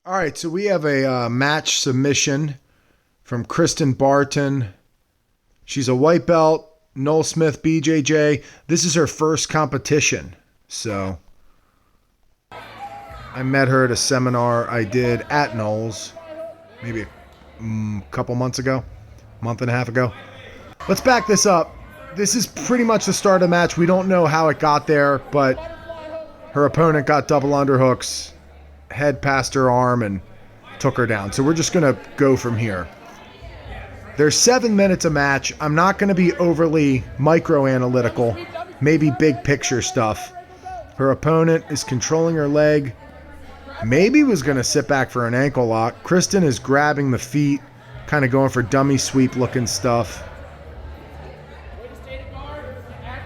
All right, so we have a match submission from Cristin Barton. She's a white belt, Noel Smith, BJJ. This is her first competition. So I met her at a seminar I did at Noel's maybe a couple months ago, month and a half ago. Let's back this up. This is pretty much the start of the match. We don't know how it got there, but her opponent got double underhooks, head past her arm, and took her down. So we're just going to go from here. There's 7 minutes a match. I'm not going to be overly micro-analytical, maybe big picture stuff. Her opponent is controlling her leg. Maybe was going to sit back for an ankle lock. Cristin is grabbing the feet, kind of going for dummy sweep looking stuff.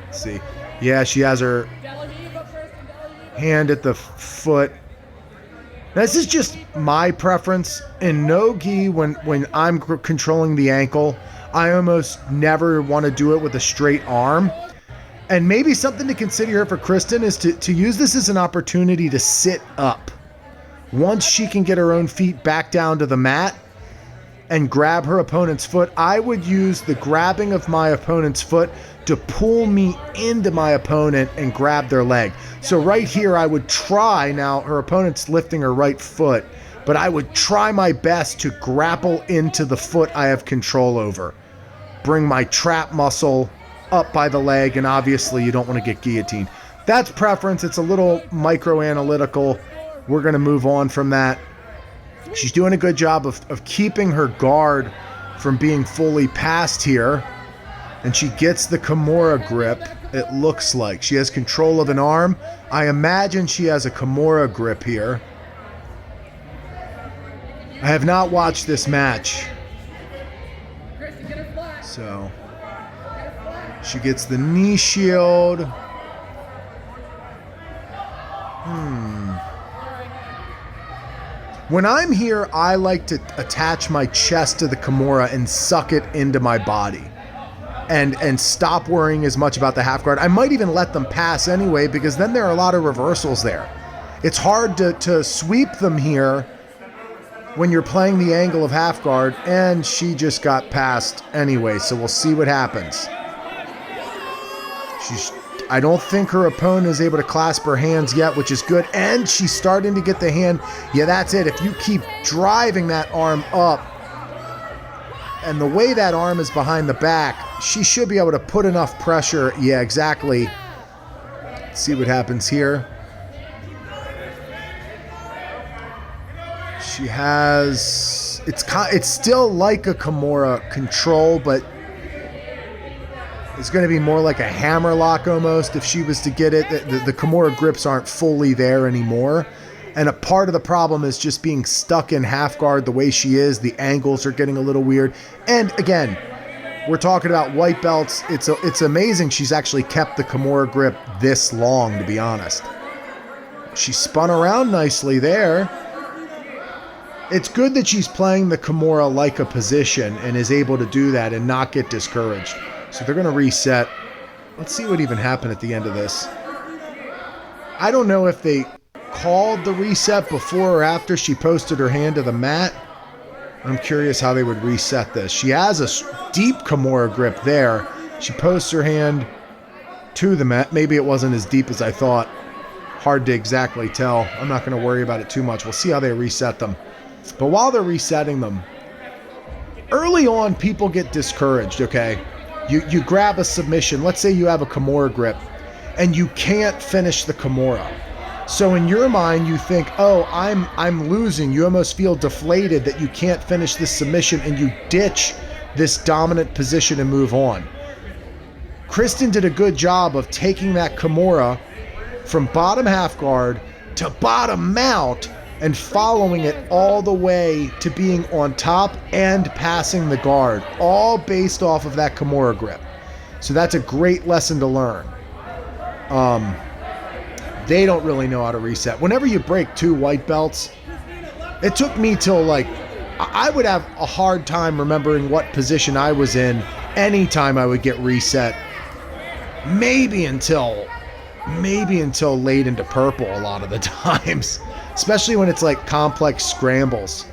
Let's see. Yeah, she has her hand at the foot. This is just my preference. In no-gi, when I'm controlling the ankle, I almost never want to do it with a straight arm. And maybe something to consider here for Cristin is to use this as an opportunity to sit up. Once she can get her own feet back down to the mat and grab her opponent's foot, I would use the grabbing of my opponent's foot to pull me into my opponent and grab their leg. So right here, I would try, now her opponent's lifting her right foot, but I would try my best to grapple into the foot I have control over. Bring my trap muscle up by the leg, and obviously you don't want to get guillotined. That's preference. It's a little micro-analytical. We're going to move on from that. She's doing a good job of keeping her guard from being fully passed here. And she gets the Kimura grip, it looks like. She has control of an arm. I imagine she has a Kimura grip here. I have not watched this match. So, she gets the knee shield. When I'm here, I like to attach my chest to the Kimura and suck it into my body. And stop worrying as much about the half guard. I might even let them pass anyway, because then there are a lot of reversals there. It's hard to sweep them here when you're playing the angle of half guard, and she just got passed anyway, so we'll see what happens. I don't think her opponent is able to clasp her hands yet, which is good, and she's starting to get the hand. Yeah, that's it. If you keep driving that arm up, and the way that arm is behind the back, she should be able to put enough pressure. Yeah, exactly. Let's see what happens here. She has... It's still like a Kimura control, but it's going to be more like a hammer lock almost if she was to get it. The Kimura grips aren't fully there anymore. And a part of the problem is just being stuck in half guard the way she is. The angles are getting a little weird. And again, we're talking about white belts. It's amazing she's actually kept the Kimura grip this long, to be honest. She spun around nicely there. It's good that she's playing the Kimura like a position and is able to do that and not get discouraged. So they're going to reset. Let's see what even happened at the end of this. I don't know if they called the reset before or after she posted her hand to the mat. I'm curious how they would reset this. She has a deep Kimura grip there. She posts her hand to the mat. Maybe it wasn't as deep as I thought. Hard to exactly tell. I'm not going to worry about it too much. We'll see how they reset them. But while they're resetting them, early on people get discouraged, okay? You grab a submission. Let's say you have a Kimura grip and you can't finish the Kimura. So in your mind, you think, oh, I'm losing. You almost feel deflated that you can't finish this submission, and you ditch this dominant position and move on. Cristin did a good job of taking that Kimura from bottom half guard to bottom mount and following it all the way to being on top and passing the guard, all based off of that Kimura grip. So that's a great lesson to learn. They don't really know how to reset. Whenever you break two white belts, it took me till I would have a hard time remembering what position I was in anytime I would get reset. Maybe until late into purple a lot of the times. especially when it's like complex scrambles.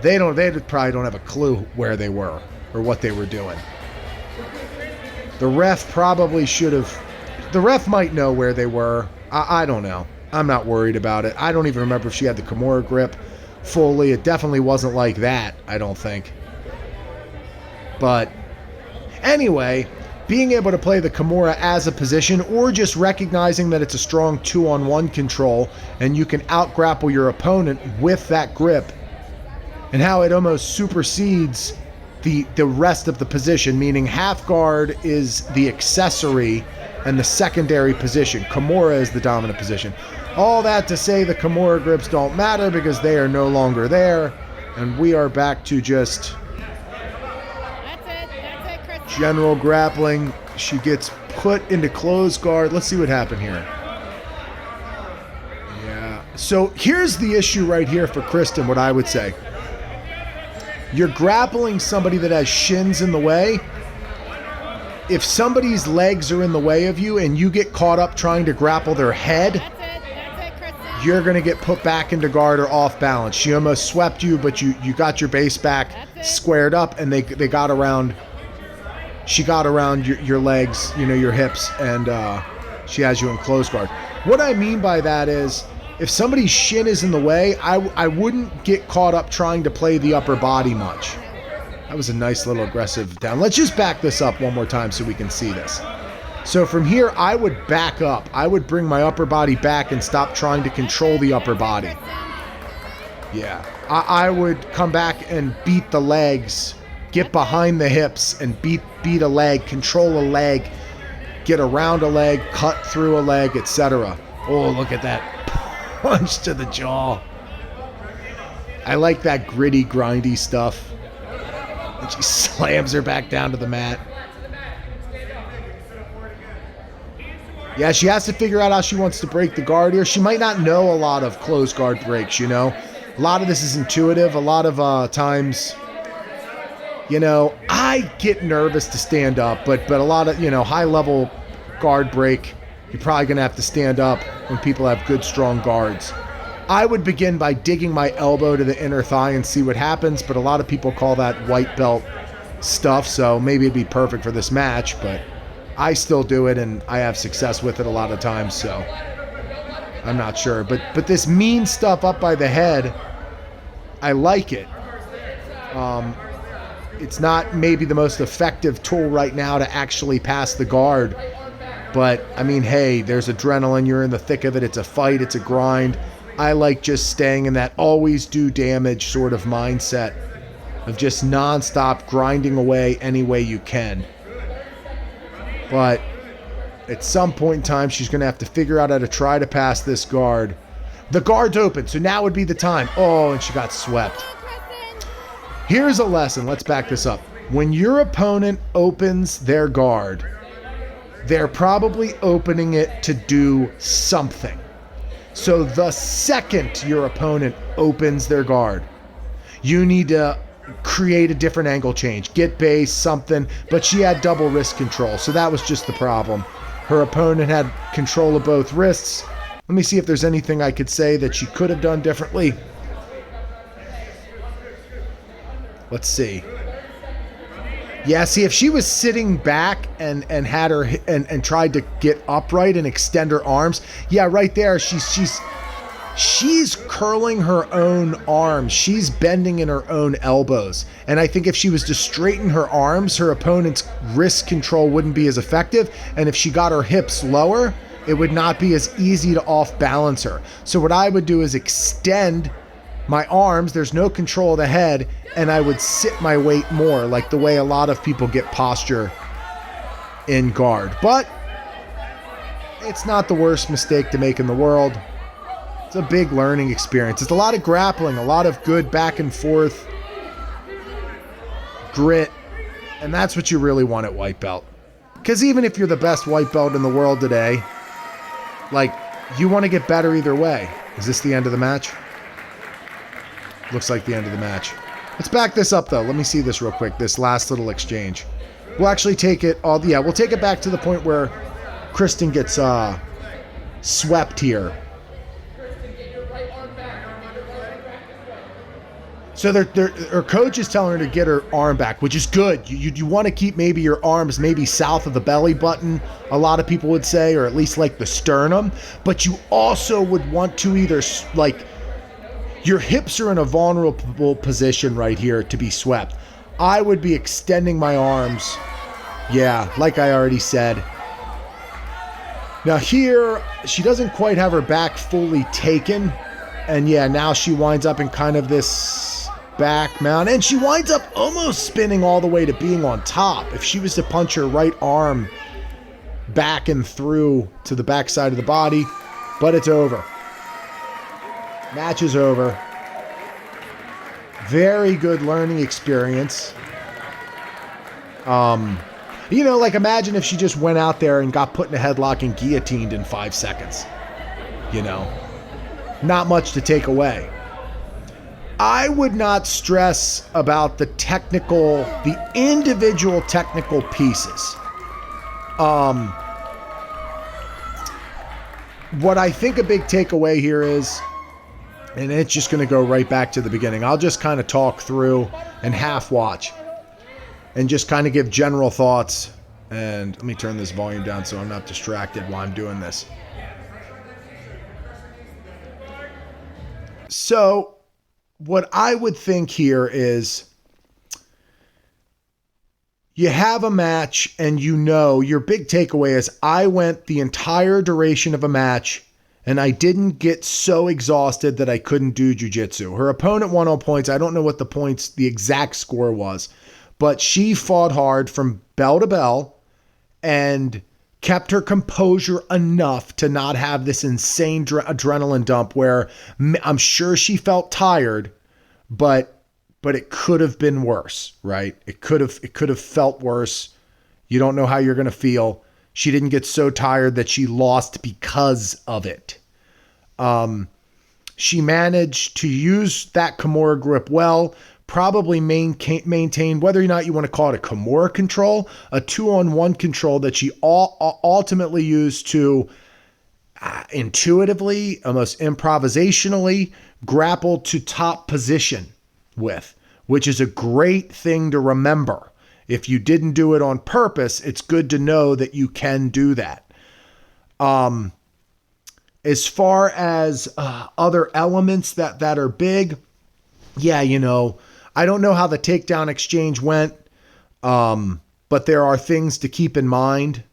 They probably don't have a clue where they were or what they were doing. The ref probably should have. The ref might know where they were. I don't know. I'm not worried about it. I don't even remember if she had the Kimura grip fully. It definitely wasn't like that, I don't think. But anyway, being able to play the Kimura as a position, or just recognizing that it's a strong 2-on-1 control and you can out-grapple your opponent with that grip, and how it almost supersedes the rest of the position, meaning half guard is the accessory and the secondary position. Kimura is the dominant position. All that to say the Kimura grips don't matter because they are no longer there, and we are back to just That's it, Cristin. general grappling. She gets put into close guard. Let's see what happened here. Yeah. So here's the issue right here for Cristin, what I would say. You're grappling somebody that has shins in the way. If somebody's legs are in the way of you and you get caught up trying to grapple their head, That's it, Cristin. you're going to get put back into guard or off balance. She almost swept you, but you got your base back squared up, and they got around. She got around your legs, your hips, and she has you in close guard. What I mean by that is, if somebody's shin is in the way, I wouldn't get caught up trying to play the upper body much. That was a nice little aggressive down. Let's just back this up one more time so we can see this. So from here, I would back up. I would bring my upper body back and stop trying to control the upper body. Yeah. I would come back and beat the legs, get behind the hips and beat a leg, control a leg, get around a leg, cut through a leg, etc. Oh, look at that punch to the jaw. I like that gritty, grindy stuff. And she slams her back down to the mat. Yeah, she has to figure out how she wants to break the guard here. She might not know a lot of closed guard breaks, A lot of this is intuitive. A lot of times, I get nervous to stand up, but a lot of, high-level guard break, you're probably going to have to stand up when people have good, strong guards. I would begin by digging my elbow to the inner thigh and see what happens, but a lot of people call that white belt stuff, so maybe it'd be perfect for this match, but I still do it, and I have success with it a lot of times, so I'm not sure. But this mean stuff up by the head, I like it. It's not maybe the most effective tool right now to actually pass the guard, but, hey, there's adrenaline. You're in the thick of it. It's a fight. It's a grind. I like just staying in that always do damage sort of mindset of just nonstop grinding away any way you can. But at some point in time, she's going to have to figure out how to try to pass this guard. The guard's open, so now would be the time. Oh, and she got swept. Here's a lesson. Let's back this up. When your opponent opens their guard, they're probably opening it to do something. So the second your opponent opens their guard, you need to create a different angle change, get base, something. But she had double wrist control, so that was just the problem. Her opponent had control of both wrists. Let me see if there's anything I could say that she could have done differently. Let's see. Yeah, see, if she was sitting back and had her and tried to get upright and extend her arms, yeah, right there, she's curling her own arms. She's bending in her own elbows. And I think if she was to straighten her arms, her opponent's wrist control wouldn't be as effective. And if she got her hips lower, it would not be as easy to off balance her. So what I would do is extend my arms. There's no control of the head. And I would sit my weight more, like the way a lot of people get posture in guard. But it's not the worst mistake to make in the world. It's a big learning experience. It's a lot of grappling, a lot of good back and forth grit. And that's what you really want at white belt. Because even if you're the best white belt in the world today, you want to get better either way. Is this the end of the match? Looks like the end of the match. Let's back this up, though. Let me see this real quick, this last little exchange. We'll actually take it all... Yeah, we'll take it back to the point where Cristin gets swept here. So her coach is telling her to get her arm back, which is good. You want to keep maybe your arms maybe south of the belly button, a lot of people would say, or at least like the sternum. But you also would want to either, like, your hips are in a vulnerable position right here to be swept. I would be extending my arms. Yeah, like I already said. Now here, she doesn't quite have her back fully taken. And yeah, now she winds up in kind of this back mount. And she winds up almost spinning all the way to being on top. If she was to punch her right arm back and through to the back side of the body. But it's over. Match is over. Very good learning experience. You know, like imagine if she just went out there and got put in a headlock and guillotined in 5 seconds. You know, not much to take away. I would not stress about the individual technical pieces. What I think a big takeaway here is, and it's just going to go right back to the beginning. I'll just kind of talk through and half watch and just kind of give general thoughts. And let me turn this volume down so I'm not distracted while I'm doing this. So what I would think here is you have a match and you know your big takeaway is I went the entire duration of a match and I didn't get so exhausted that I couldn't do jiu-jitsu. Her opponent won on points. I don't know what the exact score was, but she fought hard from bell to bell and kept her composure enough to not have this insane adrenaline dump where I'm sure she felt tired, but it could have been worse, right? It could have felt worse. You don't know how you're going to feel. She didn't get so tired that she lost because of it. She managed to use that Kimura grip well, probably maintain, whether or not you want to call it a Kimura control, a 2-on-1 control that she ultimately used to intuitively, almost improvisationally grapple to top position with, which is a great thing to remember. If you didn't do it on purpose, it's good to know that you can do that. As far as other elements that are big, yeah, you know, I don't know how the takedown exchange went, but there are things to keep in mind.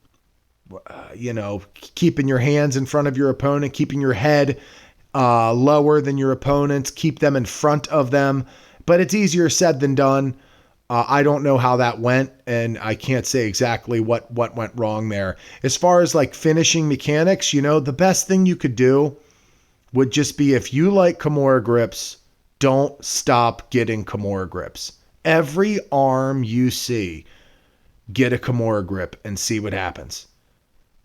You know, keeping your hands in front of your opponent, keeping your head lower than your opponents, keep them in front of them. But it's easier said than done. I don't know how that went, and I can't say exactly what went wrong there. As far as like finishing mechanics, you know, the best thing you could do would just be, if you like Kimura grips, don't stop getting Kimura grips. Every arm you see, get a Kimura grip and see what happens.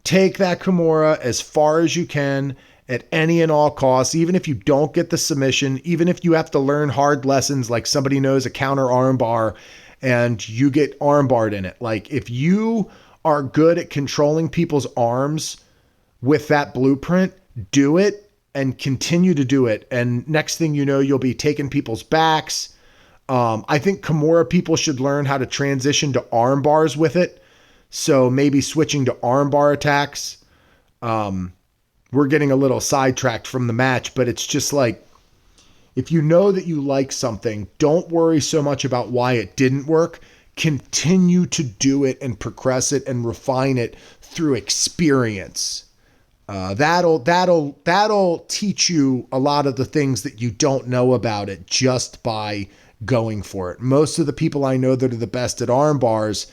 Take that Kimura as far as you can at any and all costs, even if you don't get the submission, even if you have to learn hard lessons like somebody knows a counter arm bar and you get arm barred in it. Like, if you are good at controlling people's arms with that blueprint, do it and continue to do it. And next thing you know, you'll be taking people's backs. I think Kimura people should learn how to transition to arm bars with it. So maybe switching to arm bar attacks. We're getting a little sidetracked from the match, but it's just like, if you know that you like something, don't worry so much about why it didn't work. Continue to do it and progress it and refine it through experience. That'll teach you a lot of the things that you don't know about it just by going for it. Most of the people I know that are the best at arm bars,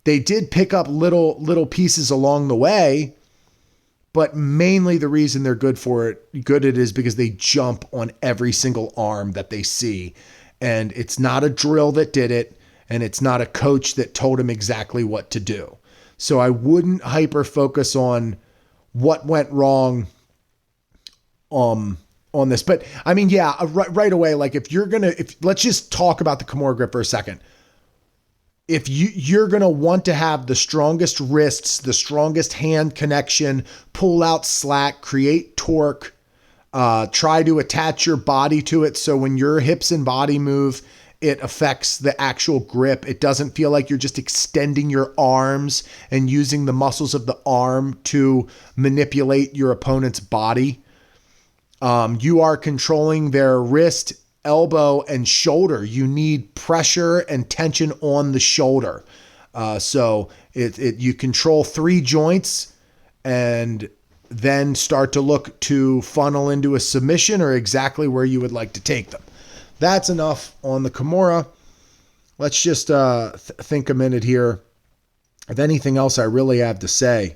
they did pick up little pieces along the way, but mainly the reason they're good at it is because they jump on every single arm that they see. And it's not a drill that did it, and it's not a coach that told him exactly what to do. So I wouldn't hyper focus on what went wrong on this. But I mean, yeah, right away, like let's just talk about the Kimura grip for a second. If you're going to want to have the strongest wrists, the strongest hand connection, pull out slack, create torque, Try to attach your body to it so when your hips and body move, it affects the actual grip. It doesn't feel like you're just extending your arms and using the muscles of the arm to manipulate your opponent's body. You are controlling their wrist, elbow, and shoulder. You need pressure and tension on the shoulder. So you control 3 joints and then start to look to funnel into a submission or exactly where you would like to take them. That's enough on the Kimura. Let's just think a minute here of anything else I really have to say.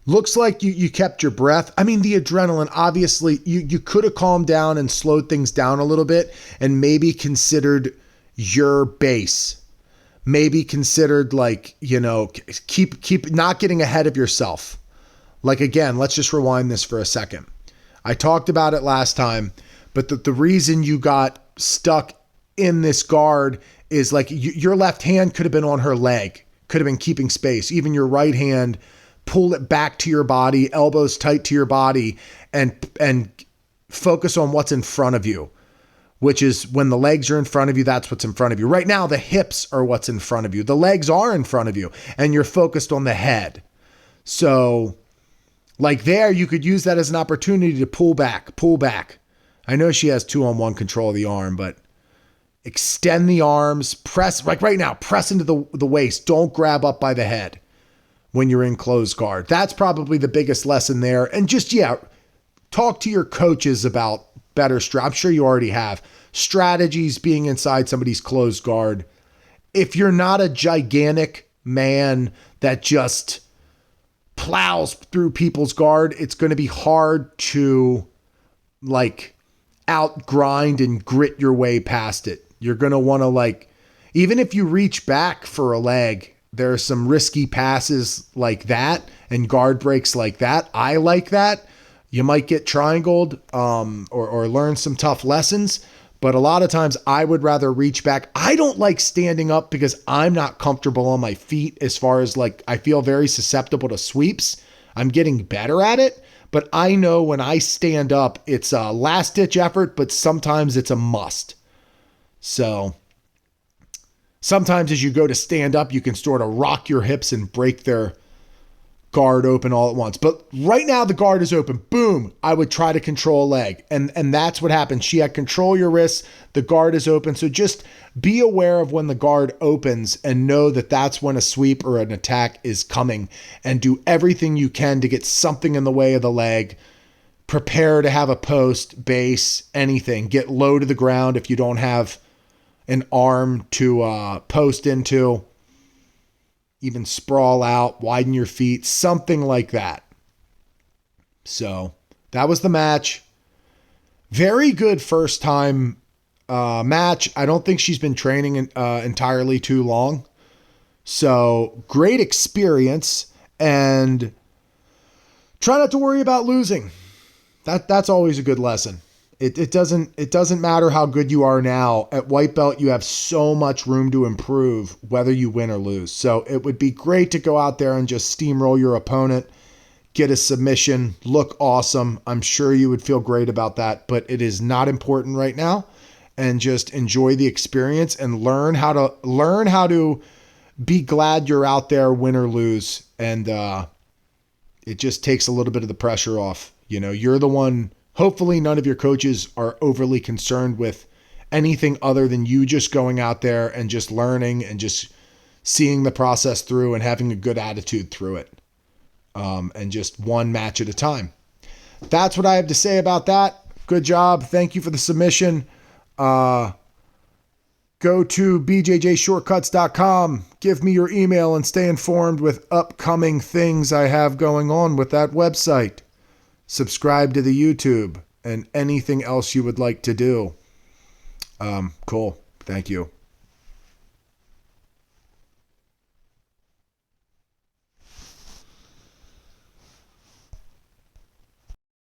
Looks like you kept your breath. I mean, the adrenaline, obviously, you could have calmed down and slowed things down a little bit and maybe considered your base. Maybe considered keep not getting ahead of yourself. Like, again, let's just rewind this for a second. I talked about it last time, but the reason you got stuck in this guard is like your left hand could have been on her leg, could have been keeping space. Even your right hand, pull it back to your body, elbows tight to your body, and focus on what's in front of you, which is when the legs are in front of you, that's what's in front of you. Right now, the hips are what's in front of you. The legs are in front of you, and you're focused on the head. So, like there, you could use that as an opportunity to pull back. I know she has 2-on-1 control of the arm, but extend the arms, press, like right now, press into the waist. Don't grab up by the head when you're in closed guard. That's probably the biggest lesson there. And just, talk to your coaches about better I'm sure you already have strategies being inside somebody's closed guard. If you're not a gigantic man that just plows through people's guard, it's going to be hard to out grind and grit your way past it. You're going to want to even if you reach back for a leg, there are some risky passes like that and guard breaks like that. I like that. You might get triangled or learn some tough lessons, but a lot of times I would rather reach back. I don't like standing up because I'm not comfortable on my feet as far as I feel very susceptible to sweeps. I'm getting better at it, but I know when I stand up, it's a last ditch effort, but sometimes it's a must. So sometimes as you go to stand up, you can sort of rock your hips and break their guard open all at once. But right now the guard is open. Boom. I would try to control a leg. And that's what happened. She had control your wrists. The guard is open. So just be aware of when the guard opens and know that that's when a sweep or an attack is coming, and do everything you can to get something in the way of the leg. Prepare to have a post, base, anything. Get low to the ground if you don't have an arm to post into. Even sprawl out, widen your feet, something like that. So that was the match. Very good first time match. I don't think she's been training entirely too long. So great experience, and try not to worry about losing. That's always a good lesson. It doesn't matter how good you are now. At white belt, you have so much room to improve whether you win or lose. So it would be great to go out there and just steamroll your opponent, get a submission, look awesome. I'm sure you would feel great about that, but it is not important right now. And just enjoy the experience and learn how to be glad you're out there, win or lose. And it just takes a little bit of the pressure off. You're the one. Hopefully none of your coaches are overly concerned with anything other than you just going out there and just learning and just seeing the process through and having a good attitude through it. And just one match at a time. That's what I have to say about that. Good job. Thank you for the submission. Go to bjjshortcuts.com. Give me your email and stay informed with upcoming things I have going on with that website. Subscribe to the YouTube and anything else you would like to do. Cool. Thank you.